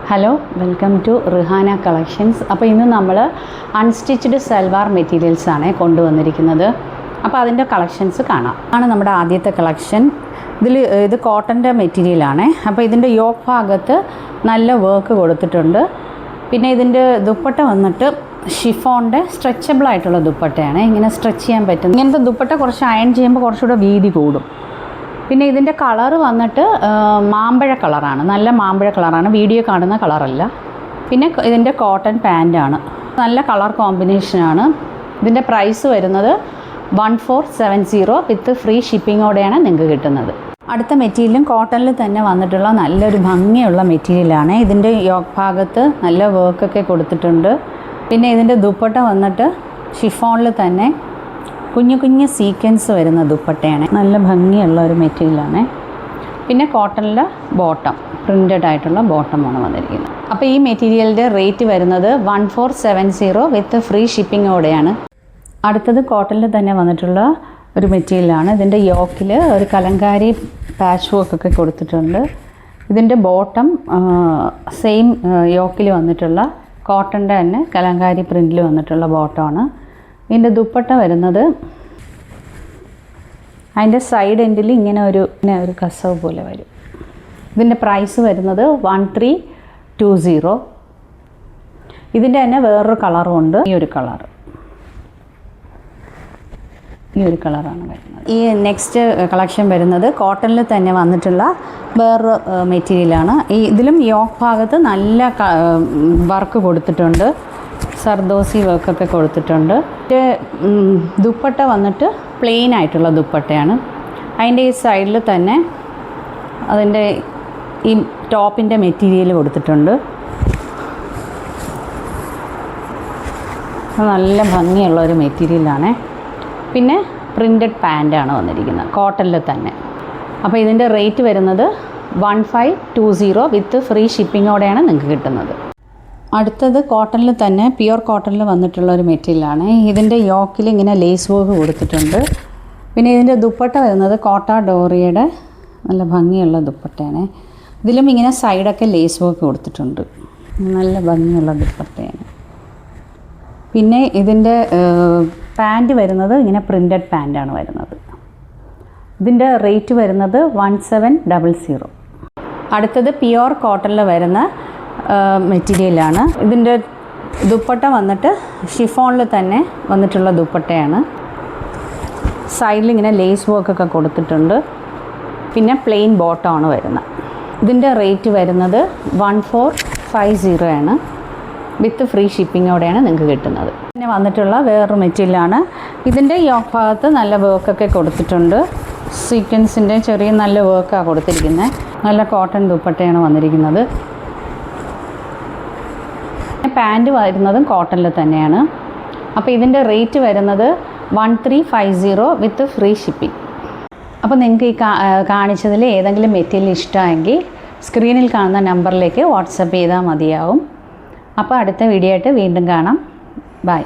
Hello, welcome to Rihana collections. അപ്പോൾ ഇന്ന് നമ്മൾ അൺസ്റ്റിച്ച്ഡ് സൽവാർ മെറ്റീരിയൽസ് ആണ് കൊണ്ടുവന്നിരിക്കുന്നത്. അപ്പോൾ അതിൻ്റെ കളക്ഷൻസ് കാണാം. ആണ് നമ്മുടെ ആദ്യത്തെ കളക്ഷൻ. ഇത് കോട്ടൻ്റെ മെറ്റീരിയലാണ്. അപ്പോൾ ഇതിൻ്റെ യോക്ക് ഭാഗത്ത് നല്ല വർക്ക് കൊടുത്തിട്ടുണ്ട്. പിന്നെ ഇതിൻ്റെ ദുപ്പട്ട വന്നിട്ട് ഷിഫോണിൻ്റെ സ്ട്രെച്ചബിൾ ആയിട്ടുള്ള ദുപ്പട്ടയാണ്. ഇങ്ങനെ സ്ട്രെച്ച് ചെയ്യാൻ പറ്റും. ഇങ്ങനത്തെ ദുപ്പട്ട കുറച്ച് അയൺ ചെയ്യുമ്പോൾ കുറച്ചുകൂടെ വീതി കൂടും. പിന്നെ ഇതിൻ്റെ കളറ് വന്നിട്ട് മാമ്പഴ കളറാണ്, നല്ല മാമ്പഴ കളറാണ്, വീഡിയോ കാണുന്ന കളറല്ല. പിന്നെ ഇതിൻ്റെ കോട്ടൺ പാൻറ്റാണ്, നല്ല കളർ കോമ്പിനേഷനാണ്. ഇതിൻ്റെ പ്രൈസ് വരുന്നത് 1470 വിത്ത് ഫ്രീ ഷിപ്പിങ്ങോടെയാണ് നിങ്ങൾക്ക് കിട്ടുന്നത്. അടുത്ത മെറ്റീരിയലും കോട്ടണിൽ തന്നെ വന്നിട്ടുള്ള നല്ലൊരു ഭംഗിയുള്ള മെറ്റീരിയലാണ്. ഇതിൻ്റെ യോക്ക് ഭാഗത്ത് നല്ല വർക്കൊക്കെ കൊടുത്തിട്ടുണ്ട്. പിന്നെ ഇതിൻ്റെ ദുപ്പട്ട വന്നിട്ട് ഷിഫോണിൽ തന്നെ കുഞ്ഞു കുഞ്ഞു സീക്വൻസ് വരുന്ന ദുപ്പട്ടയാണ്. നല്ല ഭംഗിയുള്ള ഒരു മെറ്റീരിയലാണ്. പിന്നെ കോട്ടണിലെ ബോട്ടം, പ്രിൻ്റഡ് ആയിട്ടുള്ള ബോട്ടമാണ് വന്നിരിക്കുന്നത്. അപ്പോൾ ഈ മെറ്റീരിയലിൻ്റെ റേറ്റ് വരുന്നത് 1470 വിത്ത് ഫ്രീ ഷിപ്പിങ്ങോടെയാണ്. അടുത്തത് കോട്ടണിൽ തന്നെ വന്നിട്ടുള്ള ഒരു മെറ്റീരിയലാണ്. ഇതിൻ്റെ യോക്കിൽ ഒരു കലങ്കാരി പാച്ച് വർക്കൊക്കെ കൊടുത്തിട്ടുണ്ട്. ഇതിൻ്റെ ബോട്ടം സെയിം യോക്കിൽ വന്നിട്ടുള്ള കോട്ടൻ്റെ തന്നെ കലങ്കാരി പ്രിൻ്റിൽ വന്നിട്ടുള്ള ബോട്ടമാണ്. ഇതിൻ്റെ ദുപ്പട്ട വരുന്നത് അതിൻ്റെ സൈഡ് എൻഡിൽ ഇങ്ങനെ ഒരു കസവ് പോലെ വരും. ഇതിൻ്റെ പ്രൈസ് വരുന്നത് 1320. ഇതിൻ്റെ തന്നെ വേറൊരു കളറും ഉണ്ട്. ഈ ഒരു കളറാണ് വരുന്നത്. ഈ നെക്സ്റ്റ് കളക്ഷൻ വരുന്നത് കോട്ടണിൽ തന്നെ വന്നിട്ടുള്ള വേറൊരു മെറ്റീരിയലാണ്. ഇതിലും യോക്ക് ഭാഗത്ത് നല്ല വർക്ക് കൊടുത്തിട്ടുണ്ട്, സർദോസി വർക്കൊക്കെ കൊടുത്തിട്ടുണ്ട്. ദുപ്പട്ട വന്നിട്ട് പ്ലെയിൻ ആയിട്ടുള്ള ദുപ്പട്ടയാണ്. അതിൻ്റെ ഈ സൈഡിൽ തന്നെ അതിൻ്റെ ഈ ടോപ്പിൻ്റെ മെറ്റീരിയൽ കൊടുത്തിട്ടുണ്ട്. നല്ല ഭംഗിയുള്ള ഒരു മെറ്റീരിയലാണ്. പിന്നെ പ്രിൻ്റഡ് പാൻറ്റാണ് വന്നിരിക്കുന്നത് കോട്ടണിൽ തന്നെ. അപ്പോൾ ഇതിൻ്റെ റേറ്റ് വരുന്നത് 1520 വിത്ത് ഫ്രീ ഷിപ്പിങ്ങോടെയാണ് നിങ്ങൾക്ക് കിട്ടുന്നത്. അടുത്തത് കോട്ടണിൽ തന്നെ പ്യുവർ കോട്ടണിൽ വന്നിട്ടുള്ള ഒരു മെറ്റീരിയലാണ്. ഇതിൻ്റെ യോക്കിൽ ഇങ്ങനെ ലേസ് വർക്ക് കൊടുത്തിട്ടുണ്ട്. പിന്നെ ഇതിൻ്റെ ദുപ്പട്ട വരുന്നത് കോട്ട ഡോറിയുടെ നല്ല ഭംഗിയുള്ള ദുപ്പട്ടയാണ്. ഇതിലും ഇങ്ങനെ സൈഡൊക്കെ ലേസ് വർക്ക് കൊടുത്തിട്ടുണ്ട്. നല്ല ഭംഗിയുള്ള ദുപ്പട്ടയാണ്. പിന്നെ ഇതിൻ്റെ പാൻറ്റ് വരുന്നത് ഇങ്ങനെ പ്രിൻ്റഡ് പാൻറ്റാണ് വരുന്നത്. ഇതിൻ്റെ റേറ്റ് വരുന്നത് 1700. അടുത്തത് പ്യുവർ കോട്ടണിൽ വരുന്ന മെറ്റീരിയലാണ്. ഇതിൻ്റെ ദുപ്പട്ട വന്നിട്ട് ഷിഫോണിൽ തന്നെ വന്നിട്ടുള്ള ദുപ്പട്ടയാണ്. സൈഡിൽ ഇങ്ങനെ ലേസ് വർക്കൊക്കെ കൊടുത്തിട്ടുണ്ട്. പിന്നെ പ്ലെയിൻ ബോട്ടമാണ് വരുന്നത്. ഇതിൻ്റെ റേറ്റ് വരുന്നത് 1450 ആണ്. വിത്ത് ഫ്രീ ഷിപ്പിങ്ങോടെയാണ് നിങ്ങൾക്ക് കിട്ടുന്നത്. പിന്നെ വന്നിട്ടുള്ള വേറൊരു മെറ്റീരിയലാണ്. ഇതിൻ്റെ യോക്ക് ഭാഗത്ത് നല്ല വർക്കൊക്കെ കൊടുത്തിട്ടുണ്ട്. സീക്വൻസിൻ്റെ ചെറിയ നല്ല വർക്കാണ് കൊടുത്തിരിക്കുന്നത്. നല്ല കോട്ടൺ ദുപ്പട്ടയാണ് വന്നിരിക്കുന്നത്. പാൻറ്റ് വരുന്നതും കോട്ടണിൽ തന്നെയാണ്. അപ്പോൾ ഇതിൻ്റെ റേറ്റ് വരുന്നത് 1350 വിത്ത് ഫ്രീ ഷിപ്പിംഗ്. അപ്പോൾ നിങ്ങൾക്ക് ഈ കാണിച്ചതിൽ ഏതെങ്കിലും മെറ്റീരിയൽ ഇഷ്ടമായെങ്കിൽ സ്ക്രീനിൽ കാണുന്ന നമ്പറിലേക്ക് വാട്സപ്പ് ചെയ്താൽ മതിയാവും. അപ്പോൾ അടുത്ത വീഡിയോ ആയിട്ട് വീണ്ടും കാണാം. ബൈ.